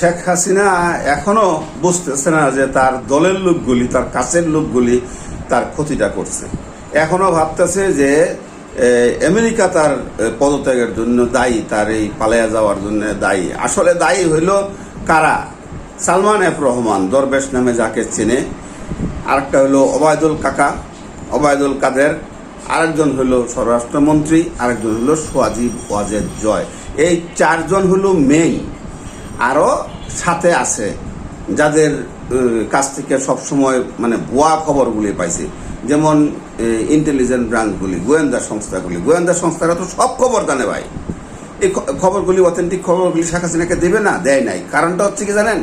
শেখ হাসিনা এখনো বুঝতেছে না যে তার দলের লোকগুলি, তার কাছের লোকগুলি তার ক্ষতিটা করছে। এখনো ভাবতেছে যে আমেরিকা তার পদত্যাগের জন্য দায়ী, তার এই পালিয়ে যাওয়ার জন্য দায়ী। আসলে দায়ী হইল কারা? সালমান এফ রহমান দরবেশ নামে যাকে চেনে, আরেকটা হলো ওবায়দুল কাদের, আরেকজন হলো স্বরাষ্ট্রমন্ত্রী, আরেকজন হলো সজীব ওয়াজেদ জয়। এই চারজন হলো মেইন। আরও সাথে আছে যাদের কাছ থেকে সবসময় মানে ভুয়া খবরগুলি পাইছে, যেমন ইন্টেলিজেন্ট ব্রাঞ্চগুলি, গোয়েন্দা সংস্থারা তো সব খবর জানে ভাই। এই খবরগুলি, অথেন্টিক খবরগুলি শেখ হাসিনাকে দেবে না? দেয় নাই। কারণটা হচ্ছে কি জানেন?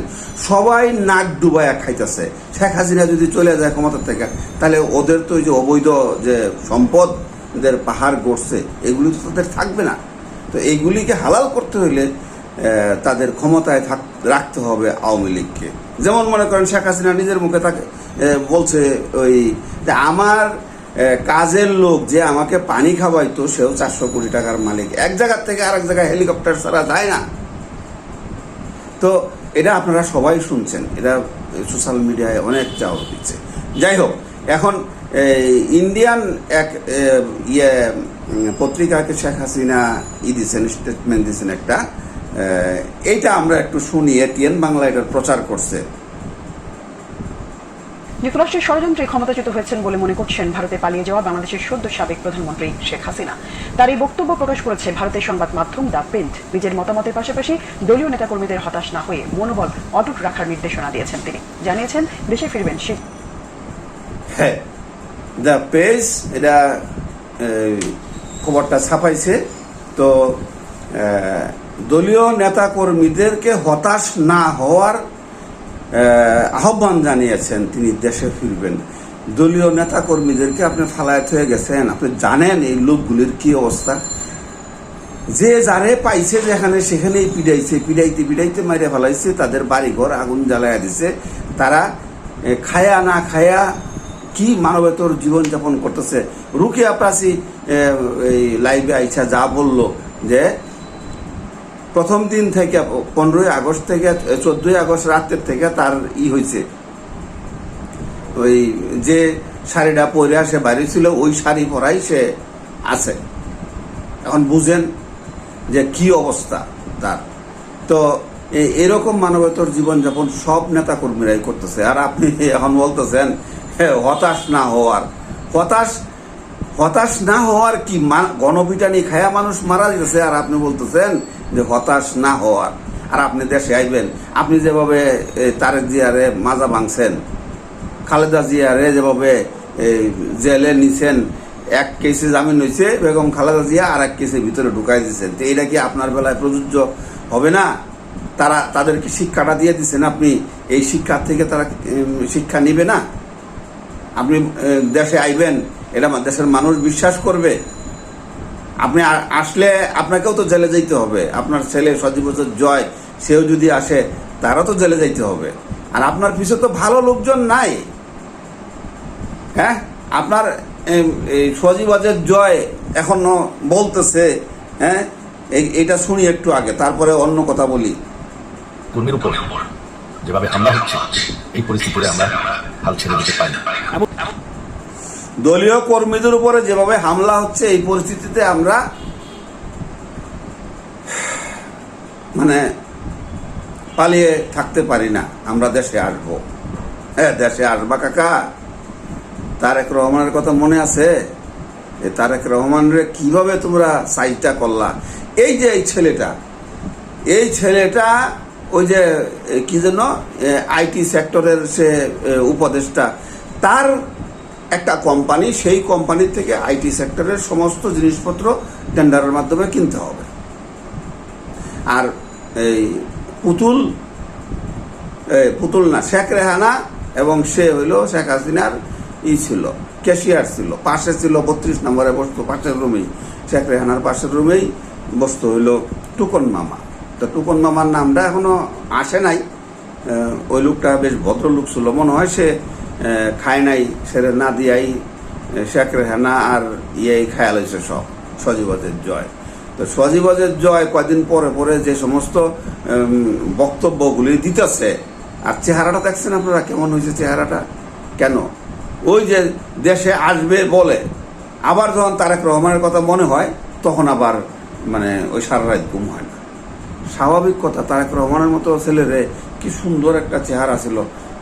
সবাই নাক ডুবায়া খাইতেছে। শেখ হাসিনা যদি চলে যায় ক্ষমতা থেকে, তাহলে ওদের তো ওই যে অবৈধ যে সম্পদ ওদের পাহাড় গড়ছে, এগুলি তো তাদের থাকবে না। তো এইগুলিকে হালাল করতে হইলে তাদের ক্ষমতায় রাখতে হবে আওয়ামী লীগকে। যেমন মনে করেন শেখ হাসিনা নিজের মুখে তাকে বলছে ওই যে আমার কাজের লোক যে আমাকে পানি খাওয়াইতো সেও 400 কোটি টাকার মালিক। এক জায়গার থেকে আরেক জায়গায় হেলিকপ্টার ছাড়া যায় না। তো এটা আপনারা সবাই শুনছেন, এটা সোশ্যাল মিডিয়ায় অনেক চাওয়া দিচ্ছে। যাই হোক, এখন ইন্ডিয়ান এক পত্রিকাকে শেখ হাসিনা দিয়েছেন, স্টেটমেন্ট দিয়েছেন একটা। এইটা আমরা একটু শুনি। এটিএন বাংলা এটার প্রচার করছে। যুক্তরাষ্ট্রের ষড়যন্ত্রে ক্ষমতাচ্যুত হয়েছেন বলে মনে করছেন ভারতে পালিয়ে যাওয়া বাংলাদেশের সদ্য সাবেক প্রধানমন্ত্রী শেখ হাসিনা। তার এই বক্তব্য প্রকাশ করেছে ভারতের সংবাদ মাধ্যম দ্য প্রিন্ট। নিজের মতামতের পাশাপাশি দলীয় নেতাকর্মীদের হতাশ না হয়ে মনোবল অটুট রাখার নির্দেশনা দিয়েছেন তিনি। জানিয়েছেন দেশে ফিরবেন হ্যাঁ, দ্য পেজ এটা খবরটা ছাপাইছে। তো দলীয় নেতাকর্মীদেরকে হতাশ না হওয়ার আহ্বান জানিয়েছেন তিনি। দেশে ফিরবেন। দলীয় নেতাকর্মীদেরকে আপনি ফালায়াত হয়ে গেছেন। আপনি জানেন এই লোকগুলির কি অবস্থা। যে যারে পাইছে যেখানে সেখানেই পিড়াইতে মাইরে ফেলাইছে, তাদের বাড়িঘর আগুন জ্বালাইয়া দিছে। তারা খায়া না খায়া কি মানবেতর জীবনযাপন করতেছে। রুকিয়া প্রাচী এই লাইভে আইসা যা বলল যে প্রথম দিন থেকে 15ই আগস্ট থেকে 14ই আগস্ট রাতের থেকে তার হয়েছে, ওই যে শাড়িটা পরে সে বাড়ি ছিল ওই শাড়ি পরাই সে আছে। এখন বুঝেন যে কি অবস্থা তার। তো এরকম মানবতর জীবনযাপন সব নেতা কর্মীরাই করতেছে। আর আপনি এখন বলতেছেন হতাশ না হওয়ার। হতাশ না হওয়ার কি? গণপিটানি খায়া মানুষ মারা গেছে, আর আপনি বলতেছেন যে হতাশ না হওয়ার। আর আপনি দেশে আইবেন। আপনি যেভাবে তারেক জিয়ারে মাজা ভাঙছেন, খালেদা জিয়ারে যেভাবে জেলে নিছেন, এক কেসে জামিন হয়েছে বেগম খালেদা জিয়া, আর এক কেসের ভিতরে ঢুকাই দিচ্ছেন। তো এইটা কি আপনার বেলায় প্রযোজ্য হবে না? তাদেরকে শিক্ষাটা দিয়ে দিচ্ছেন আপনি। এই শিক্ষার থেকে তারা শিক্ষা নিবে না? আপনি দেশে আইবেন, এটা দেশের মানুষ বিশ্বাস করবে? আপনি আসলে আপনাকেও তো জেলে যাইতে হবে। আপনার ছেলে সজীব ওয়াজেদ জয়, সেও যদি আসে তারও তো জেলে যাইতে হবে। আর আপনার পিছনে তো ভালো লোকজন নাই। হ্যাঁ, আপনার সজীব ওয়াজেদ জয় এখনো বলতেছে, হ্যাঁ এটা শুনি একটু আগে, তারপরে অন্য কথা বলি। কর্মীর উপর যেভাবে হামলা হচ্ছে, এই পরিস্থিতিতে আমরা হাল ছেড়ে দিতে পারি না। দলীয় কর্মীদের উপরে যেভাবে হামলা হচ্ছে, এই পরিস্থিতিতে আমরা মানে পালিয়ে থাকতে পারি না। আমরা দেশে আসবো। হ্যাঁ, দেশে আসবা কাকা। তারেক রহমানের কথা মনে আছে? তারেক রহমানের কিভাবে তোমরা সাইজটা করলা? এই যে এই ছেলেটা ওই যে কি যেন আইটি সেক্টরের সে উপদেষ্টা, তার একটা কোম্পানি, সেই কোম্পানির থেকে আইটি সেক্টরের সমস্ত জিনিসপত্র টেন্ডারের মাধ্যমে কিনতে হবে। আর এই পুতুল না, শেখ রেহানা এবং সে হইল শেখ হাসিনার ছিল, ক্যাশিয়ার ছিল, পাশে ছিল 32 নম্বরে বসতো, পাশের রুমেই, শেখ রেহানার পাশের রুমেই বসতো হইল টুকন মামা। তো টুকন মামার নামটা এখনো আসে নাই। ওই লোকটা বেশ ভদ্রলোক ছিল মনে হয়। সে খায় নাই, সেরে না দিয়াই শেখ রেহানা আর খায়াল হয়েছে সব, সজীব ওয়াজেদ জয়। তো সজীব ওয়াজেদ জয় কয়দিন পরে পরে যে সমস্ত বক্তব্যগুলি দিতেছে, আর চেহারাটা দেখছেন আপনারা কেমন হয়েছে চেহারাটা? কেন? ওই যে দেশে আসবে বলে, আবার যখন তারেক রহমানের কথা মনে হয় তখন আবার মানে ওই সারা রাত ঘুম হয় না। স্বাভাবিক কথা, তারেক রহমানের মতো ছেলেরে কি সুন্দর একটা চেহারা ছিল,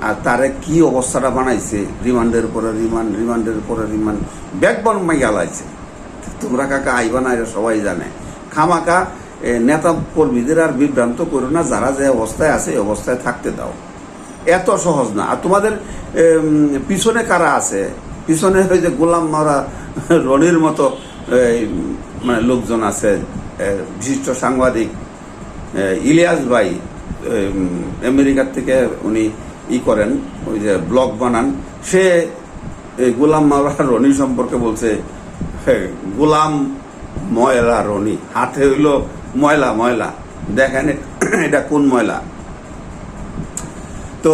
আর তারে কি অবস্থাটা বানাইছে, রিমান্ডের পরে রিমান্ড, রিমান্ডের পরে রিমান্ড, ব্যাকবন মাইয়া লাইছে। তোমরা কাকা আইবা না, এটা সবাই জানে। খামাকা নেতা কর্মীদের আর বিভ্রান্ত করো না, যারা যে অবস্থায় আছে এই অবস্থায় থাকতে দাও, এত সহজ না। আর তোমাদের পিছনে কারা আছে? পিছনে ওই যে গোলাম মারা রনির মতো মানে লোকজন আছে, বিশিষ্ট সাংবাদিক ইলিয়াস ভাই, আমেরিকার থেকে উনি করেন, ওই যে ব্লগ বানান, সে গোলাম মাওলা রনি সম্পর্কে বলছে গোলাম ময়লা রনি, হাতে হইল ময়লা ময়লা, দেখেন এটা কোন ময়লা। তো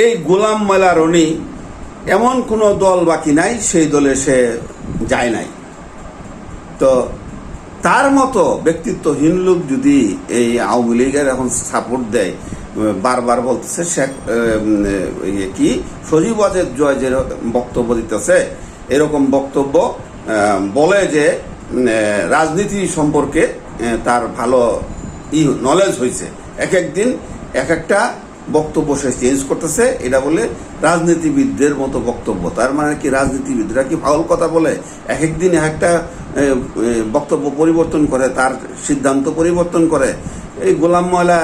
এই গোলাম ময়লা রনি এমন কোনো দল বাকি নাই সেই দলে সে যায় নাই। তো তার মতো ব্যক্তিত্বহীন লোক যদি এই আওয়ামী লীগের এখন সাপোর্ট দেয়, বারবার বলতেছে শেখ কি সজীব ওয়াজেদ জয় যে বক্তব্য দিতেছে, এরকম বক্তব্য বলে যে রাজনীতি সম্পর্কে তার ভালো নলেজ হয়েছে, এক একদিন এক একটা বক্তব্য সে চেঞ্জ করতেছে, এটা বলে রাজনীতিবিদদের মতো বক্তব্য। তার মানে কি রাজনীতিবিদরা কি ফাউল কথা বলে? এক একদিন এক একটা বক্তব্য পরিবর্তন করে, তার সিদ্ধান্ত পরিবর্তন করে। এই গোলাম ময়লা,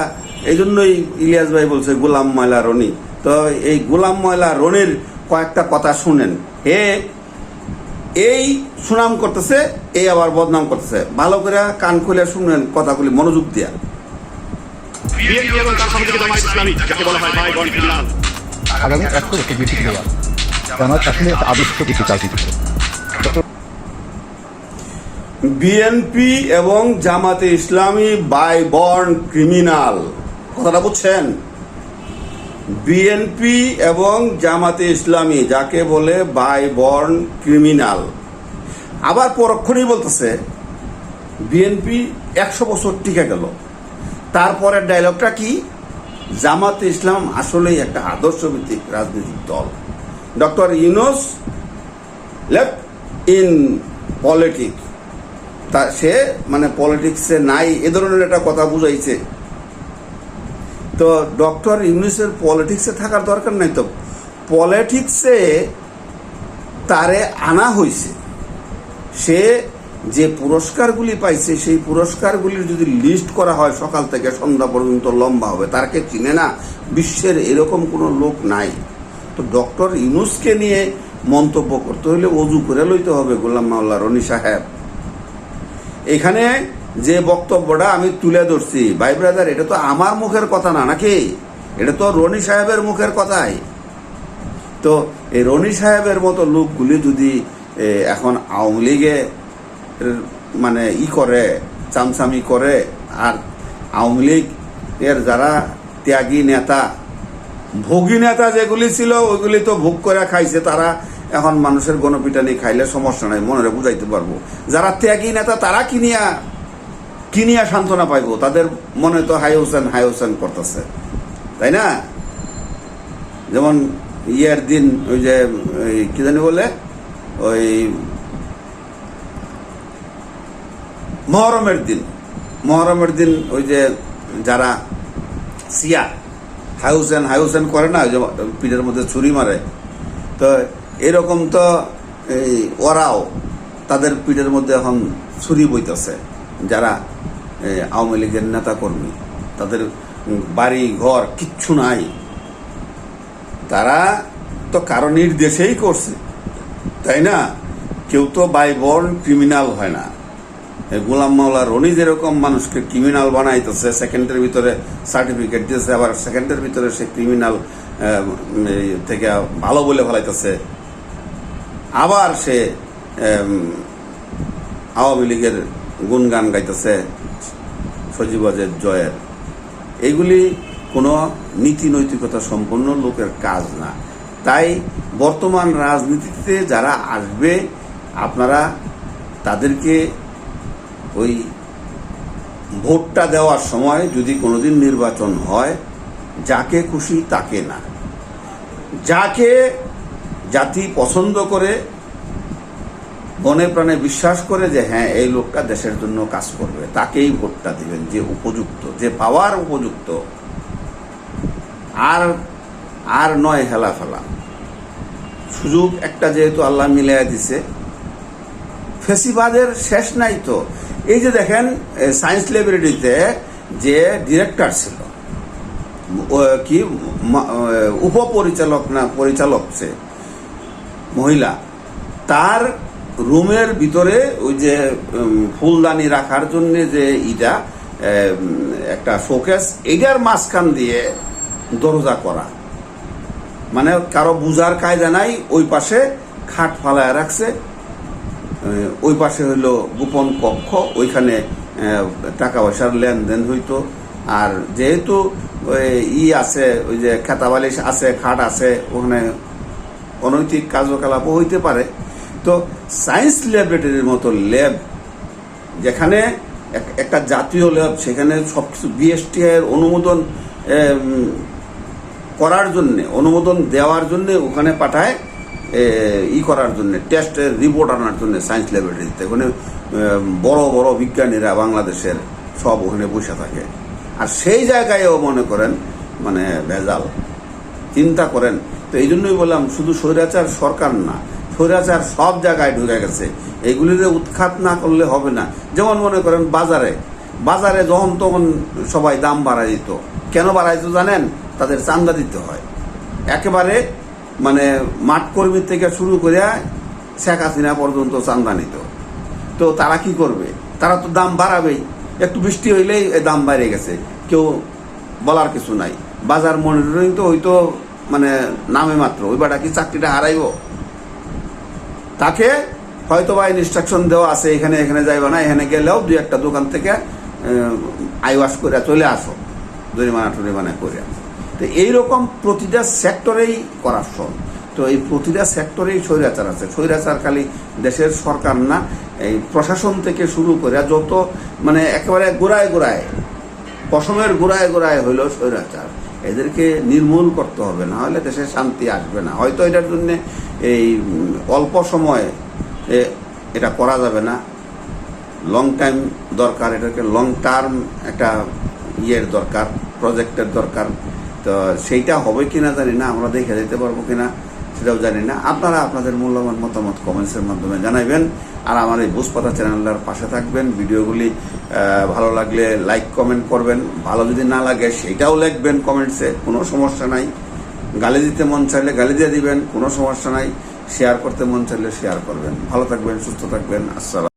এই জন্যই ইলিয়াস ভাই বলছে গোলাম ময়লা রনি। তো এই গোলাম ময়লা রনির কয়েকটা কথা শুনেন। এই সুনাম করতেছে, এই আবার বদনাম করতেছে। ভালো করে কান খুলে শুনেন কথাগুলি মনোযোগ দিয়া। আগামী 100 বছর বিএনপি দেওয়া জামাত আসলে একটা আদর্শ কিছু রাজনীতি করে। বিএনপি এবং জামাতে ইসলামী বাই বর্ন ক্রিমিনাল, কথাটা বুঝছেন? বিএনপি এবং জামাতে ইসলামী যাকে বলে বাই বর্ন ক্রিমিনাল, আবার পরক্ষণেই বলতেছে বিএনপি 100 বছর টিকে গেল। তারপরের ডায়লগটা কি? জামাতে ইসলাম আসলেই একটা আদর্শভিত্তিক রাজনৈতিক দল। Doctor Yunus left in politics, তা সে মানে পলিটিক্সে নাই, এ ধরনের একটা কথা বুঝাইছে। তো ডক্টর ইউনূসের পলিটিক্সে থাকার দরকার নাই, তো পলিটিক্সে তারে আনা হয়েছে। সে যে পুরস্কারগুলি পাইছে সেই পুরস্কারগুলির যদি লিস্ট করা হয় সকাল থেকে সন্ধ্যা পর্যন্ত লম্বা হবে। তারকে চিনে না বিশ্বের এরকম কোনো লোক নাই। তো ডক্টর ইউনূসকে নিয়ে মন্তব্য করতে হলে অজু করে লইতে হবে গোলাম মাওলা রনি সাহেব। এখানে যে বক্তব্যটা আমি তুলে ধরছি ভাই ব্রাদার, এটা তো আমার মুখের কথা না, নাকি? এটা তো রনি সাহেবের মুখের কথাই। তো এই রনি সাহেবের মতো লোকগুলি যদি এখন আওয়ামী লীগে মানে করে, চামচামি করে, আর আওয়ামী লীগ এর যারা ত্যাগী নেতা, ভোগী নেতা যেগুলি ছিল ওইগুলি তো ভোগ করে খাইছে, তারা এখন মানুষের গণপিটানি খাইলে সমস্যা নাই, মনে বুঝাইতে পারবো। যারা ত্যাগী নেতা তারা কিনিয়া সান্ত্বনা পাইব, তাদের মনে তো হাই হোসেন করতেছে, তাই না? যেমন ইয়ের দিন ওই যে কি জানি বলে, ওই মহরমের দিন ওই যে যারা সিয়া হাইউসেন করে না, ওই যে পিঠের মধ্যে ছুরি মারে, তো এরকম তো এই ওরাও তাদের পিঠের মধ্যে এখন ছুরি বইতেছে। যারা আওয়ামী লীগের নেতা কর্মী, তাদের বাড়ি ঘর কিচ্ছু নাই, তারা তো কারো নির্দেশেই করছে, তাই না? কেউ তো বাই বর্ন ক্রিমিনাল হয় না। গোলাম মাওলা রনি যেরকম মানুষকে ক্রিমিনাল বানাইতেছে, সেকেন্ডের ভিতরে সার্টিফিকেট দিয়েছে, আবার সেকেন্ডের ভিতরে সে ক্রিমিনাল থেকে ভালো বলে ফেলাইতেছে, আবার সে আওয়ামী লীগের গুণগান গাইতেছে সজীব ওয়াজেদ জয়ের। এইগুলি কোনো নীতি নৈতিকতা সম্পন্ন লোকের কাজ না। তাই বর্তমান রাজনীতিতে যারা আসবে, আপনারা তাদেরকে ওই ভোটটা দেওয়ার সময় যদি কোনোদিন নির্বাচন হয়, যাকে খুশি তাকে না, যাকে জাতি পছন্দ করে, মনে প্রাণে বিশ্বাস করে যে হ্যাঁ এই লোকটা দেশের জন্য কাজ করবে, তাকেই ভোটটা দিবেন, যে উপযুক্ত, যে পাওয়ার উপযুক্ত। আর নয় হেলা ফেলা। সুযোগ একটা যেহেতু আল্লাহ মিলিয়ে দিছে, ফেসিবাদের শেষ নাই তো। এই যে দেখেন সায়েন্স ল্যাবরেটরিতে যে ডিরেক্টর ছিল, কি উপপরিচালক না পরিচালক, সে মহিলা, তার রুমের ভিতরে ওই যে ফুলদানি রাখার জন্য যে একটা শোকেস, এটার মাঝখান দিয়ে দরজা করা, মানে কারো বুঝার কায়দা নাই। ওই পাশে খাট ফালায় রাখছে, ওই পাশে হইলো গোপন কক্ষ, ওইখানে টাকা পয়সার লেনদেন হইতো। আর যেহেতু আছে, ওই যে খেতাবালিশ আছে, খাট আছে, ওখানে অনৈতিক কার্যকলাপও হইতে পারে। তো সায়েন্স ল্যাবরেটরির মতো ল্যাব, যেখানে একটা জাতীয় ল্যাব, সেখানে সবকিছু বিএসটিআই অনুমোদন করার জন্য, অনুমোদন দেওয়ার জন্য ওখানে পাঠায়, করার জন্য, টেস্টের রিপোর্ট আনার জন্য সায়েন্স ল্যাবরেটরিতে। ওখানে বড় বড় বিজ্ঞানীরা বাংলাদেশের সব ওখানে বসে থাকে। আর সেই জায়গায়ও মনে করেন মানে ভেজাল, চিন্তা করেন। তো এই জন্যই বললাম, শুধু স্বৈরাচার সরকার না, স্বৈরাচার সব জায়গায় ঢুকে গেছে। এইগুলিতে উৎখাত না করলে হবে না। যেমন মনে করেন বাজারে যখন তখন সবাই দাম বাড়াই দিত। কেন বাড়াইতো জানেন? তাদের চান্দা দিতে হয়। একেবারে মানে মাঠ কর্মী থেকে শুরু করে শেখ হাসিনা পর্যন্ত চান্দা নিত। তো তারা কি করবে? তারা তো দাম বাড়াবেই। একটু বৃষ্টি হইলেই দাম বেড়ে গেছে, কেউ বলার কিছু নাই। বাজার মনিটরিং তো হয়তো মানে নামে মাত্র, ওই বাটা কি চাকরিটা হারাইব? তাকে হয়তো বা ইনস্ট্রাকশন দেওয়া আছে, এখানে এখানে যাইবা না, এখানে গেলেও দুই একটা দোকান থেকে আইওয়াশ করে চলে আসো, জরিমানা টরিমানা করে। তো এইরকম প্রতিটা সেক্টরেই করাপশন। তো এই প্রতিটা সেক্টরেই স্বৈরাচার আছে। স্বৈরাচার খালি দেশের সরকার না, এই প্রশাসন থেকে শুরু করে যত মানে একেবারে গোড়ায় পশমের গোড়ায় হইল স্বৈরাচার। এদেরকে নির্মূল করতে হবে, না হলে দেশে শান্তি আসবে না। হয়তো এটার জন্য এই অল্প সময়ে এটা করা যাবে না, লং টাইম দরকার, এটাকে লং টার্ম একটা দরকার, প্রজেক্টের দরকার। তো সেইটা হবে কিনা জানি না, আমরা দেখে যেতে পারবো কিনা সেটাও জানি না। আপনারা আপনাদের মূল্যবান মতামত কমেন্টসের মাধ্যমে জানাবেন। আর আমার এই বুঝপাতা চ্যানেলটার পাশে থাকবেন। ভিডিওগুলি ভালো লাগলে লাইক কমেন্ট করবেন, ভালো যদি না লাগে সেইটাও লিখবেন কমেন্টসে, কোনো সমস্যা নাই। গালি দিতে মন চাইলে গালি দিয়ে দিবেন, কোনো সমস্যা নাই। শেয়ার করতে মন চাইলে শেয়ার করবেন। ভালো থাকবেন, সুস্থ থাকবেন। আসসালাম।